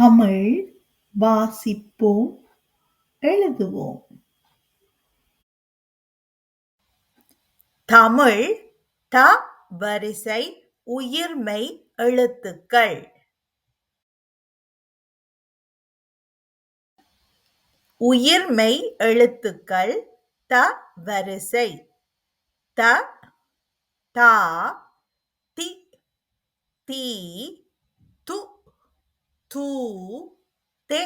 தமிழ் வாசிப்போம், எழுதுவோம். தமிழ் த வரிசை உயிர்மெய் எழுத்துக்கள். உயிர்மெய் எழுத்துக்கள் த வரிசை த, தா, தி, தீ, து, தூ, தெ,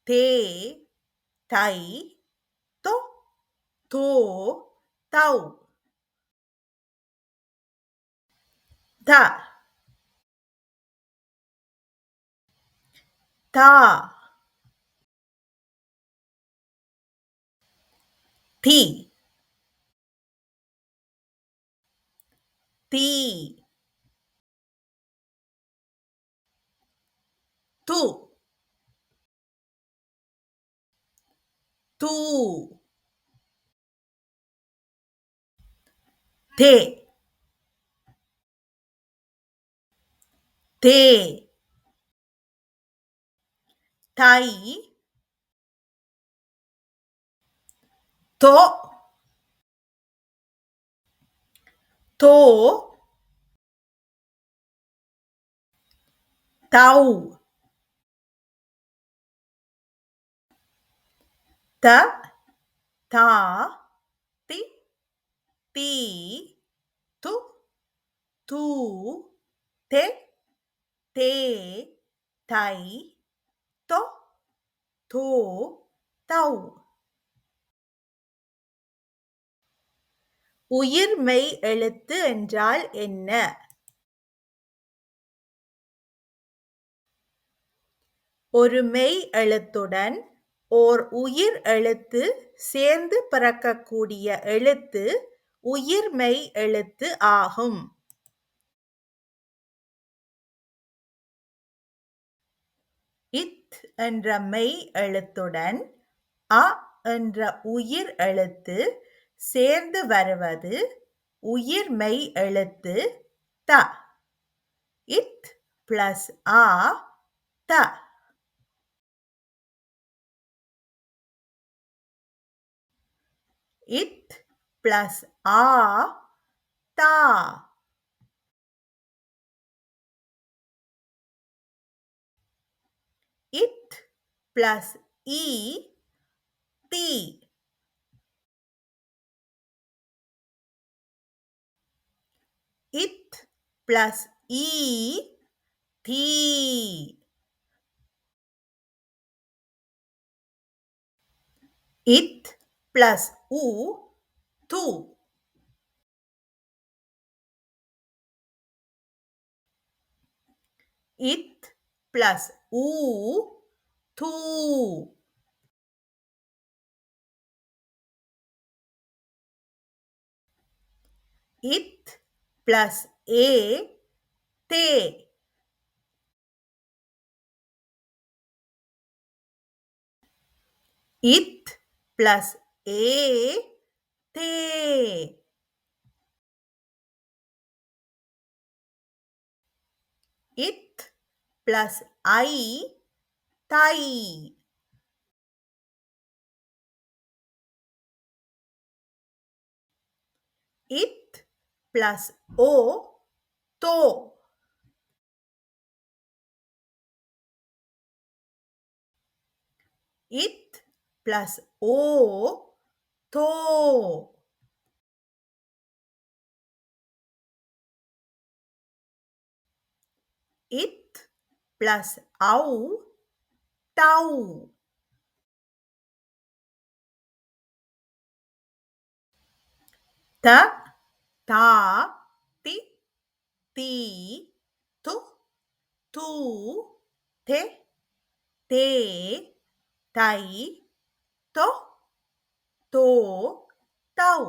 தே, தை, தொ, தோ, தௌ. த, தா, தி, தீ, து, தூ, தே, தே, தை, தொ, தோ, தௌ. த, தா, தி, தீ, து, தூ, தெ, தே, தை, தொ, தோ, தௌ. உயிர்மெய் எழுத்து என்றால் என்ன? ஒரு மெய் எழுத்துடன் ஓர் உயிர் எழுத்து சேர்ந்து பிறக்கக்கூடிய எழுத்து உயிர்மெய் எழுத்து ஆகும். இத் என்ற மெய் எழுத்துடன் அ என்ற உயிர் எழுத்து சேர்ந்து வருவது உயிர்மெய் எழுத்து த. இத் பிளஸ் ஆ, த. இத் பிளஸ் ஆ, தா. இத் பிளஸ் ஈ, தி. இத் பிளஸ் ஈ, தீ. இத் பிளஸ் உ, து. இத் பிளஸ் ஊ, தூ. இத் பிளஸ் ஏ, தே. இத் பிளஸ் ஏ, தே. இத் பிளஸ் ஐ, தை. இத் பிளஸ் ஓ, தோ. இத் பிளஸ் ஓ, தோ. இத் பிளஸ் ஔ, தௌ. த, தா, தி, தீ, து, தூ, தெ, தே, தை, தொ, தோ, தௌ.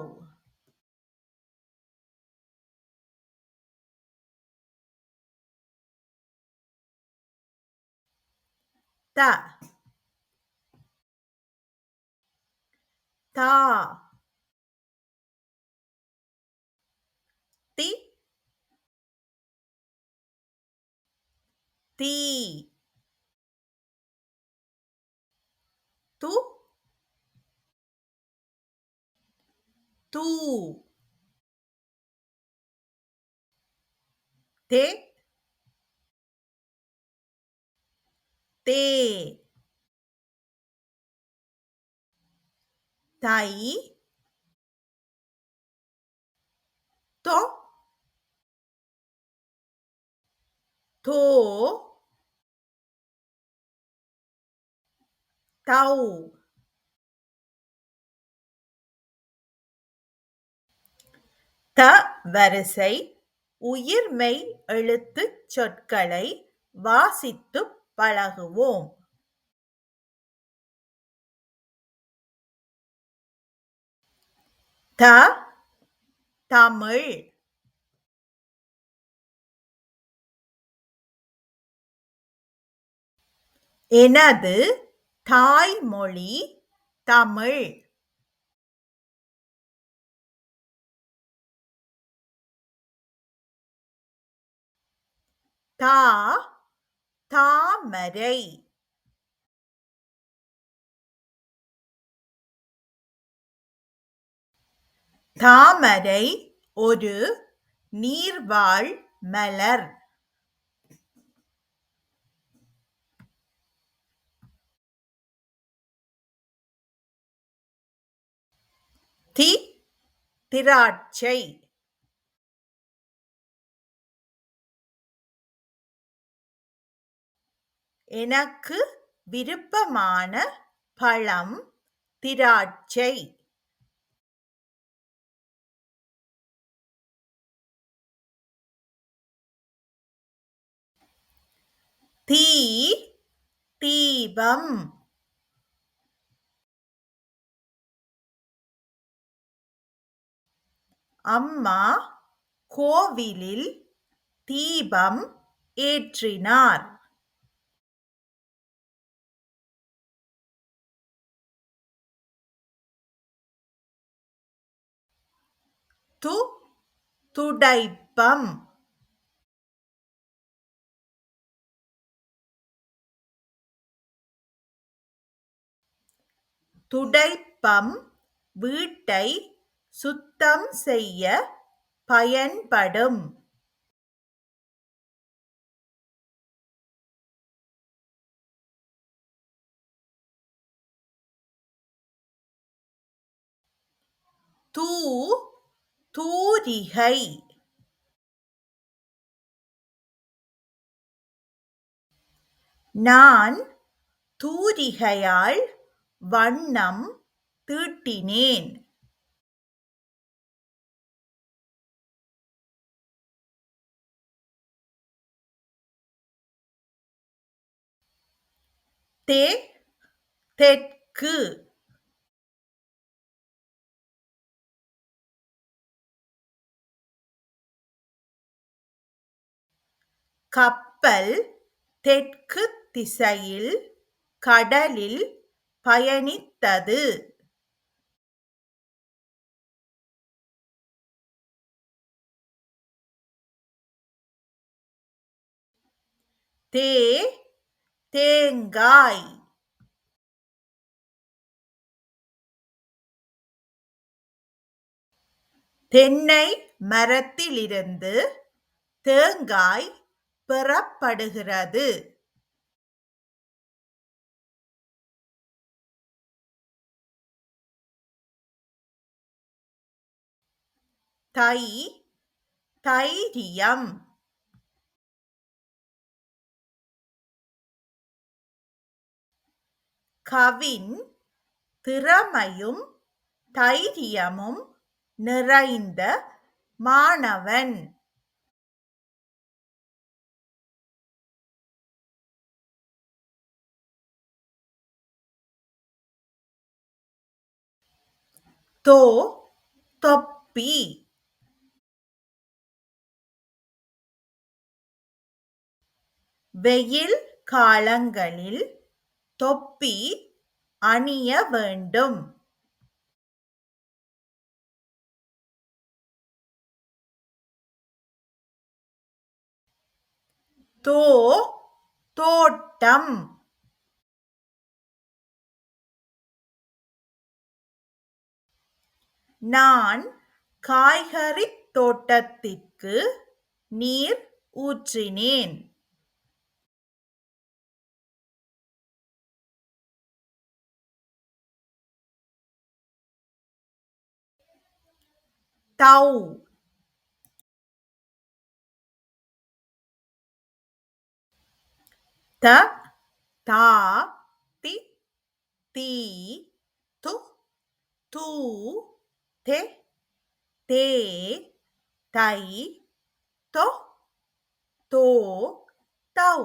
த, தா, தி, தீ. து தூ தே தே தை தொ தோ தௌ த வரிசை உயிர்மெய் எழுத்துச் சொற்களை வாசித்துப் பழகுவோம். த தமிழ். எனது தாய்மொழி தமிழ். தா தாமரை. தாமரை ஒரு நீர்வாழ் மலர். தி திராட்சை. எனக்கு விருப்பமான பழம் திராட்சை. தீ தீபம். அம்மா கோவிலில் தீபம் ஏற்றினார். து துடைப்பம். துடைப்பம் வீட்டை சுத்தம் செய்ய பயன்படும். தூ தூரிகை. நான் தூரிகையால் வண்ணம் தீட்டினேன். தே தெற்கு. கப்பல் தெற்கு திசையில் கடலில் பயணித்தது. தே தேங்காய். தென்னை மரத்திலிருந்து தேங்காய் பெறப்படுகிறது. தை தைரியம். கவின் திறமையும் தைரியமும் நிறைந்த மாணவன். தோ தொப்பி. வெயில் காலங்களில் தொப்பி அணிய வேண்டும். தோ தோட்டம். நான் காய்கறித் தோட்டத்திற்கு நீர் ஊற்றினேன். தௌ த தா தி தீ து தூ தெ தே தை தொ தோ தௌ